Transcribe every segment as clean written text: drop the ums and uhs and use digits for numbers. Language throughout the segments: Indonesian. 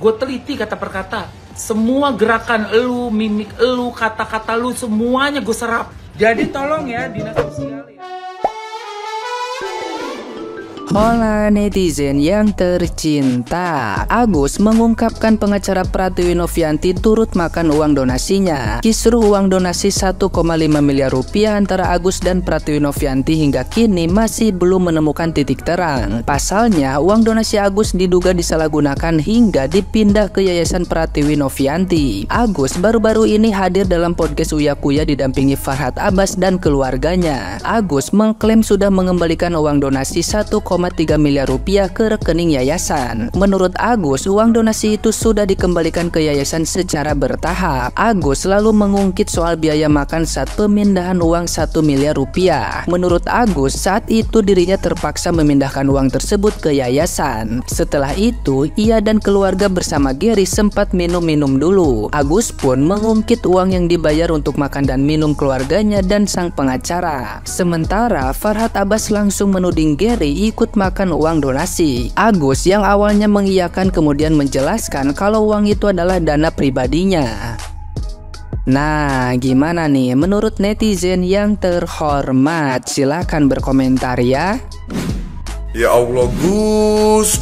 Gue teliti kata per kata. Semua gerakan elu, mimik elu, kata-kata lu, semuanya gue serap. Jadi tolong ya dinas sosial ya. Hola netizen yang tercinta, Agus mengungkapkan pengacara Pratiwi Novianti turut makan uang donasinya. Kisruh uang donasi 1,5 miliar rupiah antara Agus dan Pratiwi Novianti hingga kini masih belum menemukan titik terang. Pasalnya, uang donasi Agus diduga disalahgunakan hingga dipindah ke Yayasan Pratiwi Novianti. Agus baru-baru ini hadir dalam podcast Uya Kuya didampingi Farhad Abbas dan keluarganya. Agus mengklaim sudah mengembalikan uang donasi 1,3 miliar rupiah ke rekening yayasan. Menurut Agus, uang donasi itu sudah dikembalikan ke yayasan secara bertahap. Agus selalu mengungkit soal biaya makan saat pemindahan uang 1 miliar rupiah. Menurut Agus, saat itu dirinya terpaksa memindahkan uang tersebut ke yayasan. Setelah itu, ia dan keluarga bersama Gary sempat minum-minum dulu. Agus pun mengungkit uang yang dibayar untuk makan dan minum keluarganya dan sang pengacara. Sementara Farhad Abbas langsung menuding Gary ikut makan uang donasi. Agus yang awalnya mengiyakan kemudian menjelaskan kalau uang itu adalah dana pribadinya. Nah, gimana nih menurut netizen yang terhormat? Silahkan berkomentar ya. Ya Allah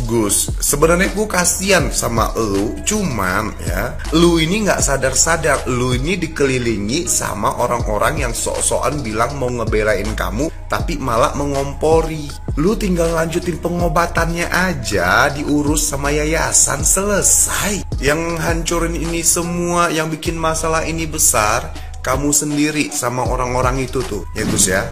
Gus, sebenarnya gue kasihan sama lu, cuman ya, lu ini nggak sadar-sadar, lu ini dikelilingi sama orang-orang yang sok-sokan bilang mau ngebelain kamu, tapi malah mengompori. Lu tinggal lanjutin pengobatannya aja, diurus sama yayasan, selesai. Yang hancurin ini semua, yang bikin masalah ini besar, kamu sendiri sama orang-orang itu tuh, ya Gus ya.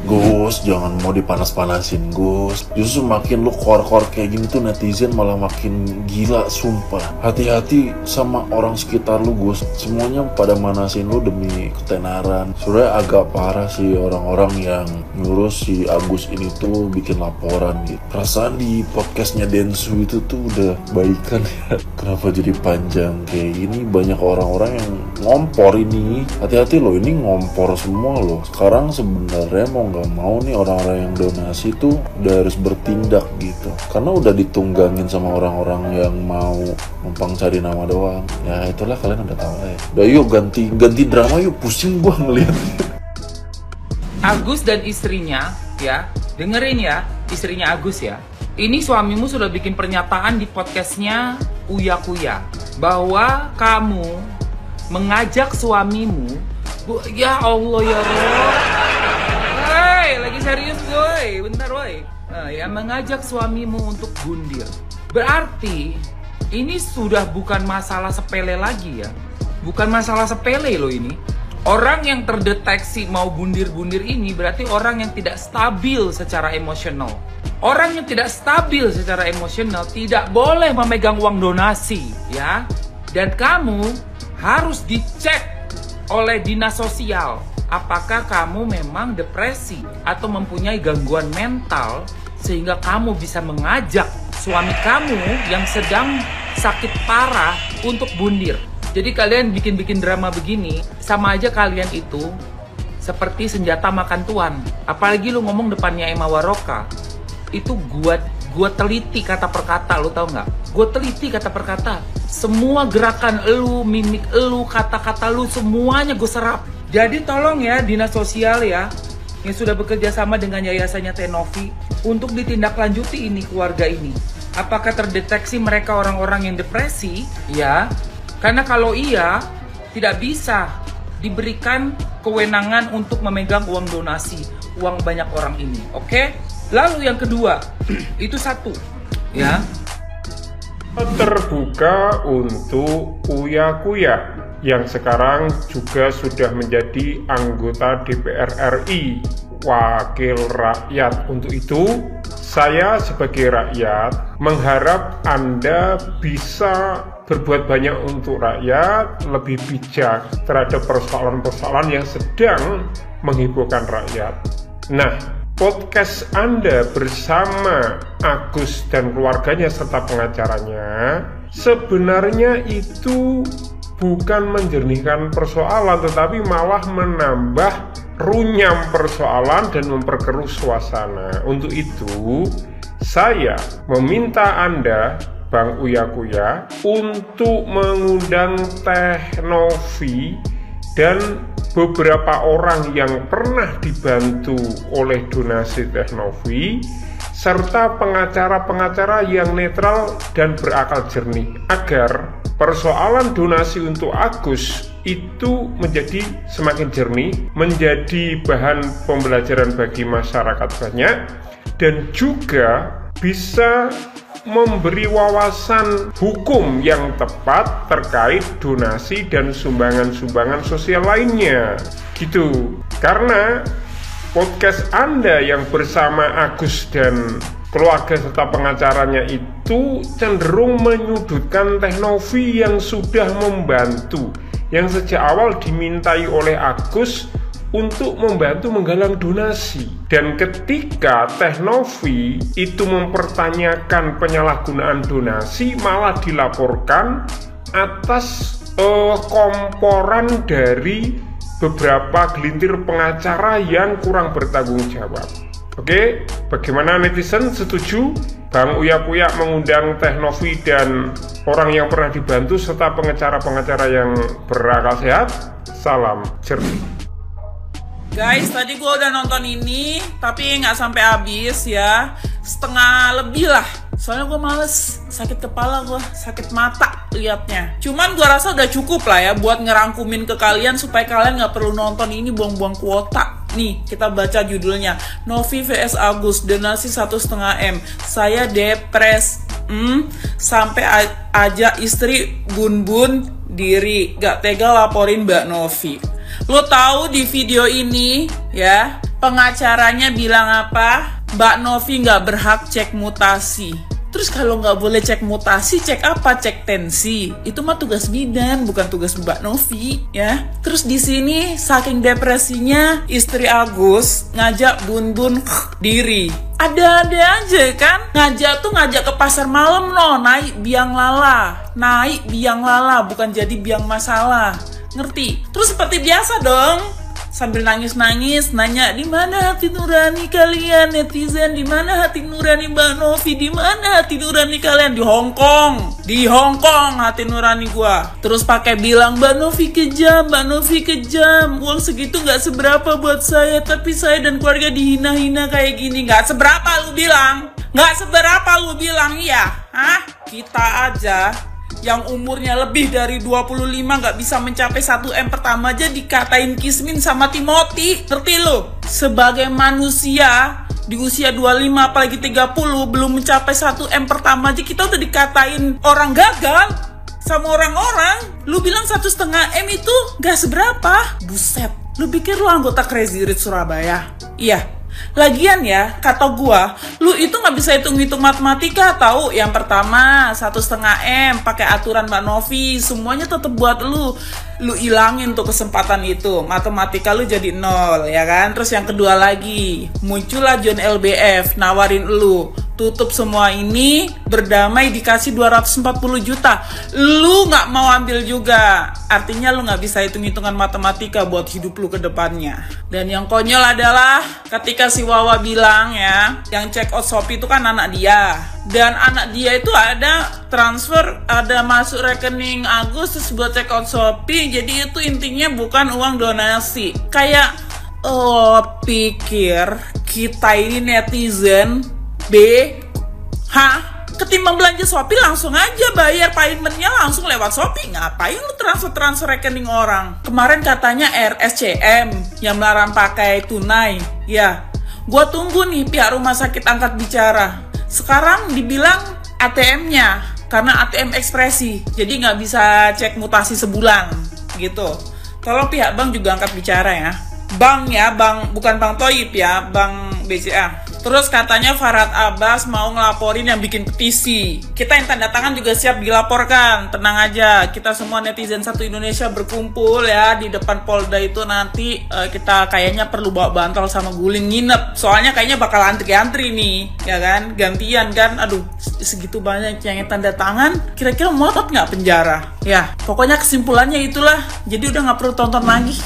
Gus, jangan mau dipanas-panasin Gus. Justru makin lu kor-kor kayak gini tuh netizen malah makin gila, sumpah. Hati-hati sama orang sekitar lu Gus. Semuanya pada manasin lu demi ketenaran. Sebenarnya agak parah sih orang-orang yang ngurus si Agus ini tuh bikin laporan gitu. Perasaan di podcastnya Densu itu tuh udah baikan ya. Kenapa jadi panjang kayak gini? Banyak orang-orang yang ngompor ini. Hati-hati loh, ini ngompor semua loh. Sekarang sebenarnya mau nggak mau nih orang-orang yang donasi tuh udah harus bertindak gitu, karena udah ditunggangin sama orang-orang yang mau numpang cari nama doang. Ya itulah, kalian udah tahu lah ya. Udah yuk ganti drama yuk, pusing gua ngeliatnya. Agus dan istrinya ya, dengerin ya, istrinya Agus ya. Ini suamimu sudah bikin pernyataan di podcastnya Uya Kuya bahwa kamu mengajak suamimu, ya Allah ya Allah. Lagi serius boy, bentar boy. Ya, mengajak suamimu untuk bundir. Berarti ini sudah bukan masalah sepele lagi ya. Bukan masalah sepele loh ini. Orang yang terdeteksi mau bundir-bundir ini berarti orang yang tidak stabil secara emosional. Orang yang tidak stabil secara emosional tidak boleh memegang uang donasi ya. Dan kamu harus dicek oleh dinas sosial. Apakah kamu memang depresi atau mempunyai gangguan mental sehingga kamu bisa mengajak suami kamu yang sedang sakit parah untuk bundir. Jadi kalian bikin-bikin drama begini, sama aja kalian itu seperti senjata makan tuan. Apalagi lu ngomong depannya Emma Waroka, itu gua teliti kata per kata, lu tau nggak? Gua teliti kata per kata. Semua gerakan elu, mimik elu, kata-kata lu, semuanya gue serap. Jadi tolong ya dinas sosial ya yang sudah bekerja sama dengan yayasannya Tenovi untuk ditindaklanjuti ini keluarga ini. Apakah terdeteksi mereka orang-orang yang depresi? Ya, karena kalau iya tidak bisa diberikan kewenangan untuk memegang uang donasi, uang banyak orang ini. Oke? Lalu yang kedua, itu satu ya. Terbuka untuk Uya Kuya yang sekarang juga sudah menjadi anggota DPR RI, wakil rakyat. Untuk itu, saya sebagai rakyat mengharap Anda bisa berbuat banyak untuk rakyat, lebih bijak terhadap persoalan-persoalan yang sedang menghebohkan rakyat. Nah, podcast Anda bersama Agus dan keluarganya serta pengacaranya sebenarnya itu bukan menjernihkan persoalan, tetapi malah menambah runyam persoalan dan memperkeruh suasana. Untuk itu, saya meminta Anda Bang Uya Kuya untuk mengundang Teh Novi dan beberapa orang yang pernah dibantu oleh donasi Teh Novi, serta pengacara-pengacara yang netral dan berakal jernih, agar persoalan donasi untuk Agus itu menjadi semakin jernih, menjadi bahan pembelajaran bagi masyarakat banyak, dan juga bisa memberi wawasan hukum yang tepat terkait donasi dan sumbangan-sumbangan sosial lainnya gitu. Karena podcast Anda yang bersama Agus dan keluarga serta pengacaranya itu cenderung menyudutkan Teh Novi yang sudah membantu, yang sejak awal dimintai oleh Agus untuk membantu menggalang donasi. Dan ketika Teh Novi itu mempertanyakan penyalahgunaan donasi, malah dilaporkan atas komporan dari beberapa gelintir pengacara yang kurang bertanggung jawab. Oke, bagaimana netizen, setuju Bang Uya Kuya mengundang Teh Novi dan orang yang pernah dibantu serta pengacara-pengacara yang berakal sehat? Salam jernih. Guys, tadi gue udah nonton ini, tapi nggak sampai habis ya, setengah lebih lah. Soalnya gue males, sakit kepala gue, sakit mata liatnya. Cuman gue rasa udah cukup lah ya buat ngerangkumin ke kalian supaya kalian nggak perlu nonton ini buang-buang kuota. Nih, kita baca judulnya. Novi vs Agus, donasi 1,5 M. Saya depres. Sampai aja istri bun-bun diri. Gak tega laporin Mbak Novi. Lo tahu di video ini ya, pengacaranya bilang apa? Mbak Novi nggak berhak cek mutasi. Terus kalau nggak boleh cek mutasi, cek apa? Cek tensi. Itu mah tugas bidan, bukan tugas Mbak Novi ya. Terus di sini saking depresinya istri Agus ngajak bun-bun diri. Ada-ada aja kan? Ngajak ke pasar malam loh, naik biang lala, bukan jadi biang masalah. Ngerti? Terus seperti biasa dong, sambil nangis-nangis nanya, di mana hati nurani kalian netizen, di mana hati nurani Mbak Novi, di mana hati nurani kalian? Di Hong Kong hati nurani gua. Terus pakai bilang Mbak Novi kejam, uang segitu nggak seberapa buat saya, tapi saya dan keluarga dihina-hina kayak gini. Nggak seberapa lu bilang iya? Hah? Kita aja yang umurnya lebih dari 25 nggak bisa mencapai 1 M pertama aja dikatain Kismin sama Timothy. Ngerti lo? Sebagai manusia di usia 25 apalagi 30 belum mencapai 1 M pertama aja kita udah dikatain orang gagal sama orang-orang. Lu bilang 1,5 M itu nggak seberapa? Buset, lu pikir lu anggota Crazy Rich Surabaya? Iya. Lagian ya, kata gua, lu itu nggak bisa hitung-hitung matematika tahu. Yang pertama 1,5 M pakai aturan Mbak Novi, semuanya tetap buat lu ilangin tuh kesempatan itu, matematika lu jadi 0 ya kan. Terus yang kedua lagi, muncullah John LBF nawarin lu tutup semua ini, berdamai, dikasih 240 juta. Lu nggak mau ambil juga. Artinya lu nggak bisa hitung-hitungan matematika buat hidup lu ke depannya. Dan yang konyol adalah ketika si Wawa bilang ya, yang check out Shopee itu kan anak dia. Dan anak dia itu ada transfer, ada masuk rekening Agus terus buat check out Shopee. Jadi itu intinya bukan uang donasi. Kayak, pikir kita ini netizen ketimbang belanja Shopee langsung aja bayar paymentnya langsung lewat Shopee. Ngapain lu transfer rekening orang? Kemarin katanya RSCM yang melarang pakai tunai. Ya, gua tunggu nih pihak rumah sakit angkat bicara. Sekarang dibilang ATM-nya karena ATM ekspresi, jadi nggak bisa cek mutasi sebulan gitu. Tolong pihak bank juga angkat bicara ya. Bank ya, bank bukan Bang Toib ya, Bank BCA. Terus katanya Farhad Abbas mau ngelaporin yang bikin petisi. Kita yang tanda tangan juga siap dilaporkan. Tenang aja, kita semua netizen satu Indonesia berkumpul ya di depan Polda itu nanti. Kita kayaknya perlu bawa bantal sama guling nginep. Soalnya kayaknya bakal antri-antri nih, ya kan? Gantian kan? Aduh, segitu banyak yang tanda tangan. Kira-kira ngotot nggak penjara? Ya, pokoknya kesimpulannya itulah. Jadi udah nggak perlu tonton lagi.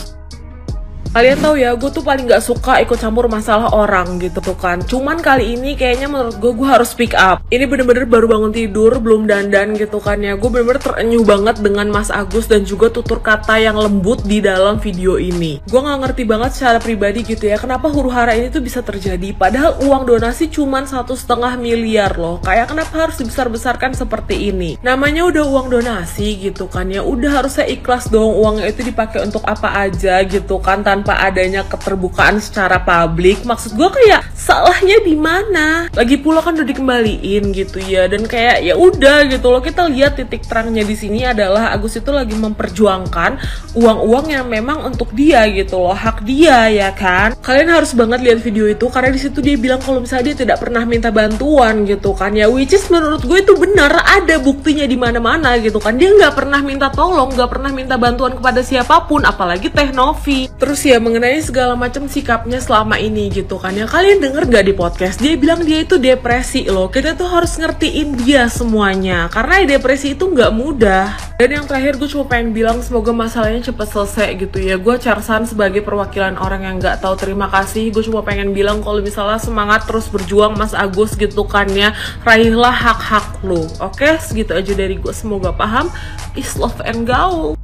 Kalian tahu ya, gue tuh paling gak suka ikut campur masalah orang gitu tuh kan. Cuman kali ini kayaknya menurut gue harus speak up. Ini bener-bener baru bangun tidur, belum dandan gitu kan ya. Gue bener-bener terenyuh banget dengan Mas Agus dan juga tutur kata yang lembut di dalam video ini. Gue gak ngerti banget secara pribadi gitu ya, kenapa huru-hara ini tuh bisa terjadi. Padahal uang donasi cuman 1,5 miliar loh. Kayak kenapa harus dibesar-besarkan seperti ini? Namanya udah uang donasi gitu kan ya. Udah harusnya ikhlas dong uangnya itu dipakai untuk apa aja gitu kan, tanpa adanya keterbukaan secara publik. Maksud gue kayak salahnya di mana? Lagi pula kan udah dikembaliin gitu ya, dan kayak ya udah gitu loh. Kita lihat titik terangnya di sini adalah Agus itu lagi memperjuangkan uang-uang yang memang untuk dia gitu loh, hak dia ya kan. Kalian harus banget lihat video itu karena di situ dia bilang kalau misalnya dia tidak pernah minta bantuan gitu kan ya, which is menurut gue itu benar, ada buktinya di mana-mana gitu kan. Dia nggak pernah minta tolong, nggak pernah minta bantuan kepada siapapun, apalagi Teh Novi. Terus ya mengenai segala macam sikapnya selama ini gitu kan ya, kalian denger gak di podcast dia bilang dia itu depresi loh. Kita tuh harus ngertiin dia semuanya karena depresi itu nggak mudah. Dan yang terakhir gue cuma pengen bilang semoga masalahnya cepat selesai gitu ya. Gue Charsan sebagai perwakilan orang yang nggak tahu terima kasih, gue cuma pengen bilang kalau misalnya semangat terus berjuang Mas Agus gitu kan ya, raihlah hak-hak lo. Oke, segitu aja dari gue, semoga paham. Peace, love, and go.